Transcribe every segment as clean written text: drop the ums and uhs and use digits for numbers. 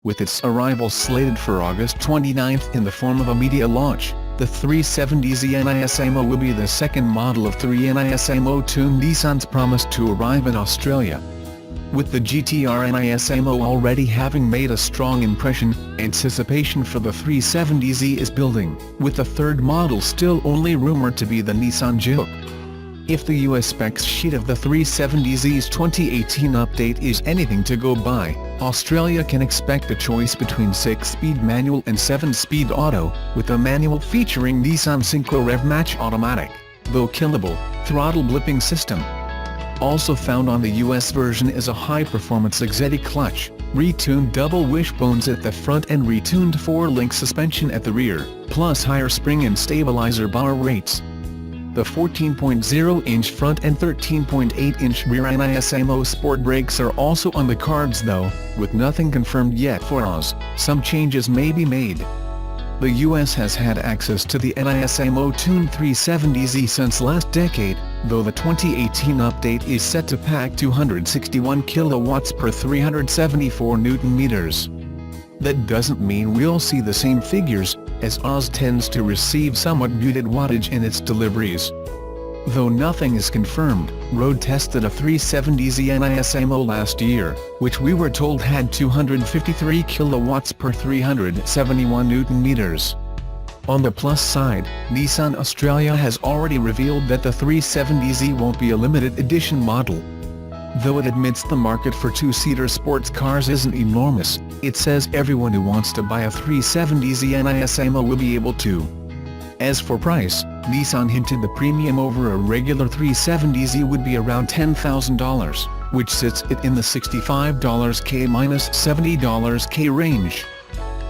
With its arrival slated for August 29 in the form of a media launch, the 370Z NISMO will be the second model of three NISMO-tuned Nissans promised to arrive in Australia. With the GTR NISMO already having made a strong impression, anticipation for the 370Z is building, with the third model still only rumored to be the Nissan Juke. If the US specs sheet of the 370Z's 2018 update is anything to go by, Australia can expect a choice between 6-speed manual and 7-speed auto, with the manual featuring Nissan Synchro Rev Match Automatic, though killable, throttle blipping system. Also found on the US version is a high-performance Exetti clutch, retuned double wishbones at the front and retuned 4-link suspension at the rear, plus higher spring and stabilizer bar rates. The 14.0-inch front and 13.8-inch rear NISMO Sport brakes are also on the cards though, with nothing confirmed yet for Oz. Some changes may be made. The US has had access to the NISMO-tuned 370Z since last decade, though the 2018 update is set to pack 261 kilowatts per 374 Newton-meters. That doesn't mean we'll see the same figures, as Oz tends to receive somewhat muted wattage in its deliveries. Though nothing is confirmed, road tested a 370Z NISMO last year, which we were told had 253 kilowatts per 371 Newton-meters. On the plus side, Nissan Australia has already revealed that the 370Z won't be a limited edition model. Though it admits the market for two-seater sports cars isn't enormous, it says everyone who wants to buy a 370Z NISMO will be able to. As for price, Nissan hinted the premium over a regular 370Z would be around $10,000, which sits it in the $65K-$70K range.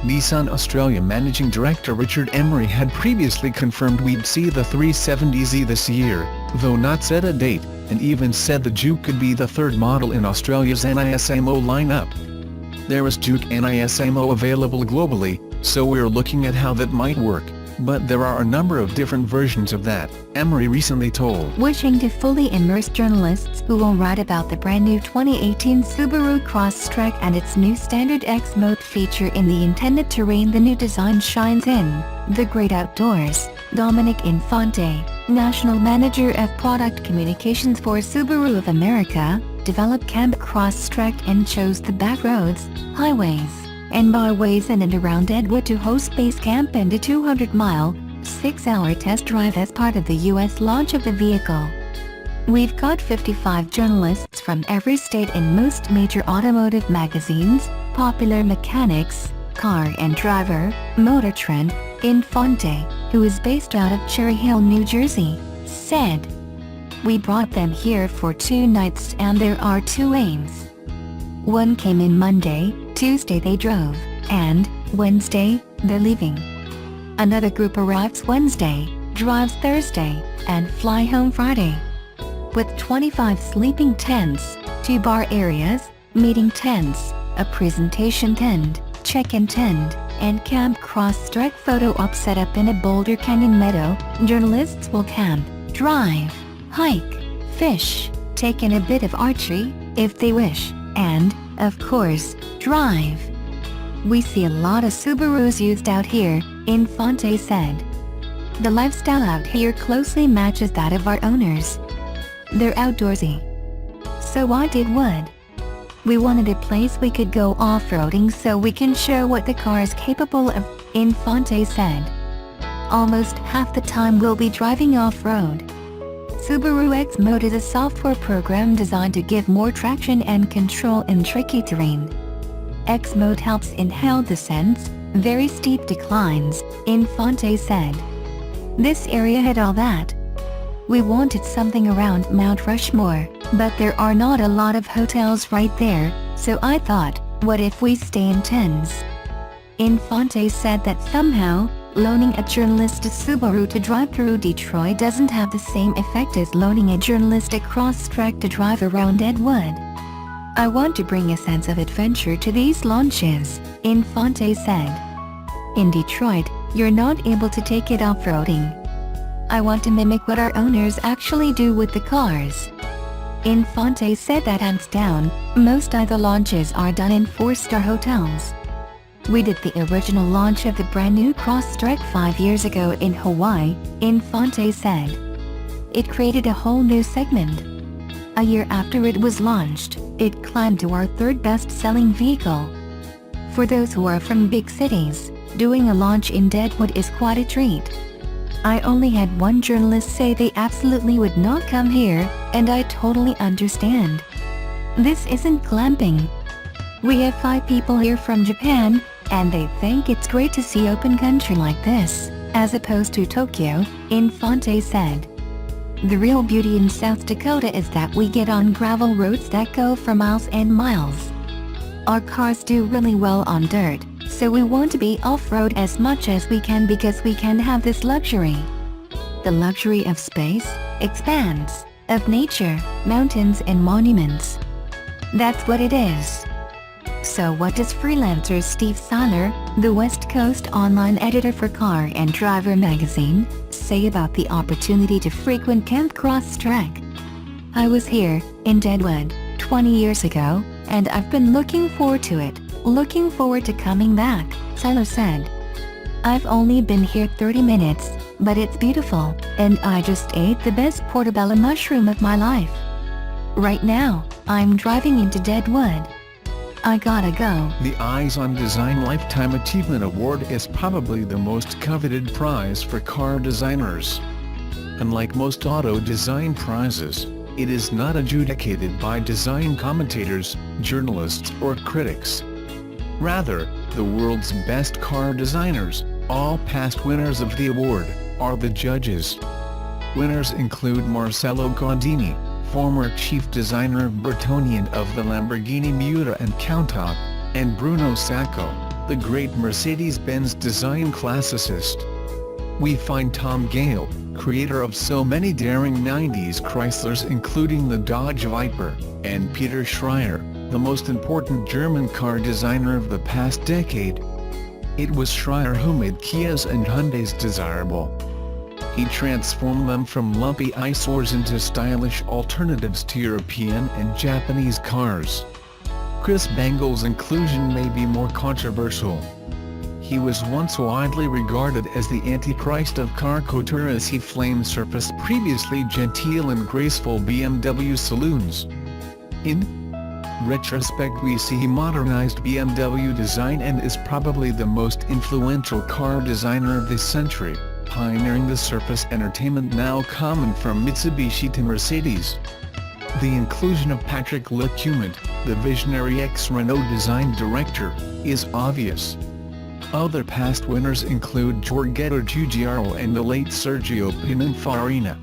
Nissan Australia Managing Director Richard Emery had previously confirmed we'd see the 370Z this year, though not set a date, and even said the Juke could be the third model in Australia's NISMO lineup. There is Juke NISMO available globally, so we're looking at how that might work, but there are a number of different versions of that, Emery recently told. Wishing to fully immerse journalists who will write about the brand new 2018 Subaru Crosstrek and its new standard X mode feature in the intended terrain the new design shines in, the great outdoors, Dominic Infante, National Manager of Product Communications for Subaru of America, developed Camp Crosstrek and chose the back roads, highways, and byways in and around Edgewood to host base camp and a 200-mile, 6-hour test drive as part of the U.S. launch of the vehicle. We've got 55 journalists from every state in most major automotive magazines, Popular Mechanics, Car and Driver, Motor Trend. Infante, who is based out of Cherry Hill, New Jersey, said, "We brought them here for 2 nights and there are 2 aims. One came in Monday, Tuesday they drove, and Wednesday, they're leaving. Another group arrives Wednesday, drives Thursday, and fly home Friday. With 25 sleeping tents, 2 bar areas, meeting tents, a presentation tent, check-in tent, and Camp Crosstrek photo op set up in a Boulder Canyon meadow, journalists will camp, drive, hike, fish, take in a bit of archery, if they wish, and, of course, drive. We see a lot of Subarus used out here," Infante said. "The lifestyle out here closely matches that of our owners. They're outdoorsy. So I did wood. We wanted a place we could go off-roading so we can show what the car is capable of," Infante said. "Almost half the time we'll be driving off-road." Subaru X Mode is a software program designed to give more traction and control in tricky terrain. X Mode helps in hill descents, very steep declines, Infante said. "This area had all that. We wanted something around Mount Rushmore, but there are not a lot of hotels right there, so I thought, what if we stay in tents?" Infante said that somehow, loaning a journalist a Subaru to drive through Detroit doesn't have the same effect as loaning a journalist a Crosstrek to drive around Edgewood. "I want to bring a sense of adventure to these launches," Infante said. "In Detroit, you're not able to take it off-roading. I want to mimic what our owners actually do with the cars." Infante said that hands down, most other launches are done in 4-star hotels. We did the original launch of the brand new Crosstrek 5 years ago in Hawaii, Infante said. It created a whole new segment. A year after it was launched, it climbed to our third best-selling vehicle. For those who are from big cities, doing a launch in Deadwood is quite a treat. I only had one journalist say they absolutely would not come here, and I totally understand. This isn't glamping. We have 5 people here from Japan, and they think it's great to see open country like this, as opposed to Tokyo, Infante said. The real beauty in South Dakota is that we get on gravel roads that go for miles and miles. Our cars do really well on dirt, so we want to be off-road as much as we can because we can have this luxury. The luxury of space, expanse, of nature, mountains and monuments. That's what it is. So what does freelancer Steve Seiler, the West Coast online editor for Car and Driver magazine, say about the opportunity to frequent Camp Crosstrek? I was here, in Deadwood, 20 years ago, and I've been looking forward to it, looking forward to coming back, Seiler said. I've only been here 30 minutes, but it's beautiful, and I just ate the best portobello mushroom of my life. Right now, I'm driving into Deadwood. I gotta go. The Eyes on Design Lifetime Achievement Award is probably the most coveted prize for car designers. Unlike most auto design prizes, it is not adjudicated by design commentators, journalists or critics. Rather, the world's best car designers, all past winners of the award, are the judges. Winners include Marcello Gaudini, former chief designer Bertonian of the Lamborghini Miura and Countach, and Bruno Sacco, the great Mercedes-Benz design classicist. We find Tom Gale, creator of so many daring 90s Chryslers including the Dodge Viper, and Peter Schreier, the most important German car designer of the past decade. It was Schreier who made Kias and Hyundais desirable. He transformed them from lumpy eyesores into stylish alternatives to European and Japanese cars. Chris Bangle's inclusion may be more controversial. He was once widely regarded as the Antichrist of car couture as he flame-surfaced previously genteel and graceful BMW saloons. In retrospect, we see he modernized BMW design and is probably the most influential car designer of this century, pioneering the surface entertainment now common from Mitsubishi to Mercedes. The inclusion of Patrick Lecumant, the visionary ex-Renault design director, is obvious. Other past winners include Giorgetto Giugiaro and the late Sergio Pininfarina.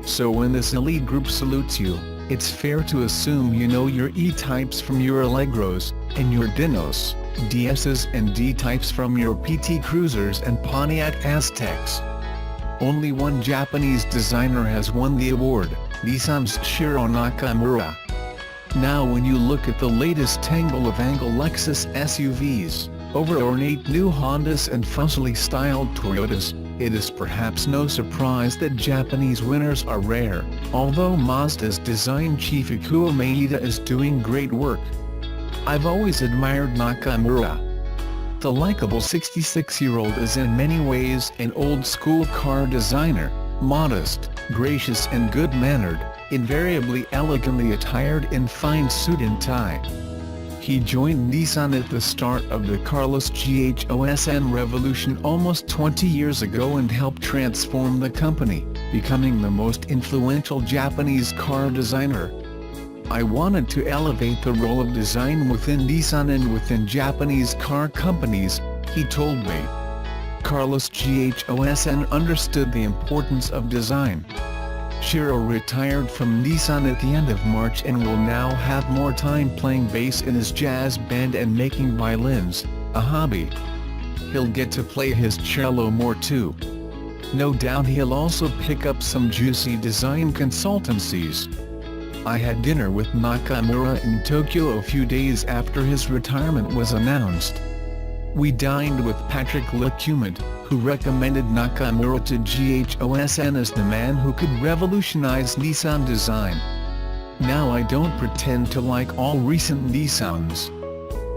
So when this elite group salutes you, it's fair to assume you know your E-types from your Allegros, and your Dinos, DSs and D-types from your PT Cruisers and Pontiac Aztecs. Only one Japanese designer has won the award, Nissan's Shiro Nakamura. Now when you look at the latest tangle of angle Lexus SUVs, over ornate new Hondas and fuzzily styled Toyotas, it is perhaps no surprise that Japanese winners are rare, although Mazda's design chief Ikuo Maeda is doing great work. I've always admired Nakamura. The likable 66-year-old is in many ways an old-school car designer, modest, gracious and good-mannered, invariably elegantly attired in fine suit and tie. He joined Nissan at the start of the Carlos Ghosn revolution almost 20 years ago and helped transform the company, becoming the most influential Japanese car designer. I wanted to elevate the role of design within Nissan and within Japanese car companies, he told me. Carlos Ghosn understood the importance of design. Shiro retired from Nissan at the end of March and will now have more time playing bass in his jazz band and making violins, a hobby. He'll get to play his cello more too. No doubt he'll also pick up some juicy design consultancies. I had dinner with Nakamura in Tokyo a few days after his retirement was announced. We dined with Patrick Lecumant, who recommended Nakamura to Ghosn as the man who could revolutionize Nissan design. Now I don't pretend to like all recent Nissans.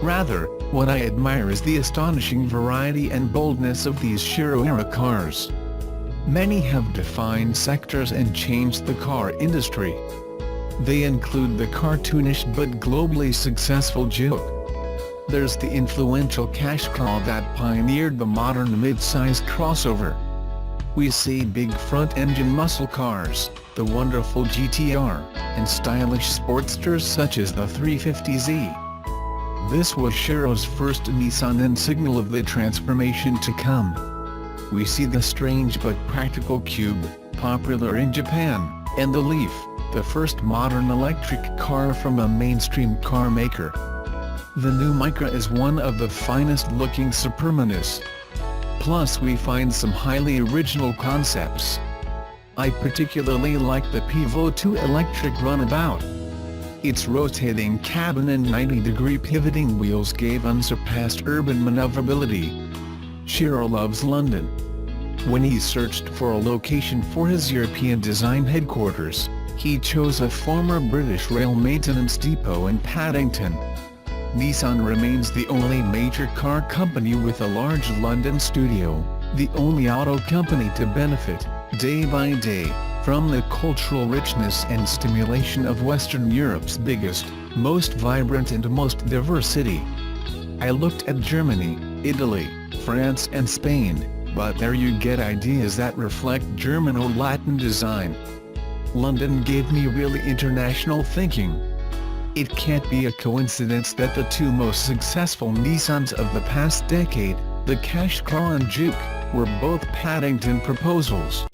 Rather, what I admire is the astonishing variety and boldness of these Shiro-era cars. Many have defined sectors and changed the car industry. They include the cartoonish but globally successful Juke. There's the influential cash cow that pioneered the modern mid-size crossover. We see big front-engine muscle cars, the wonderful GTR, and stylish sportsters such as the 350Z. This was Shiro's first Nissan and signal of the transformation to come. We see the strange but practical Cube, popular in Japan, and the Leaf, the first modern electric car from a mainstream car maker. The new Micra is one of the finest looking Supermanus. Plus we find some highly original concepts. I particularly like the Pivo 2 electric runabout. Its rotating cabin and 90-degree pivoting wheels gave unsurpassed urban maneuverability. Shiro loves London. When he searched for a location for his European design headquarters, he chose a former British rail maintenance depot in Paddington. Nissan remains the only major car company with a large London studio, the only auto company to benefit, day by day, from the cultural richness and stimulation of Western Europe's biggest, most vibrant and most diverse city. I looked at Germany, Italy, France and Spain, but there you get ideas that reflect German or Latin design. London gave me really international thinking. It can't be a coincidence that the two most successful Nissans of the past decade, the Qashqai and Juke, were both Paddington proposals.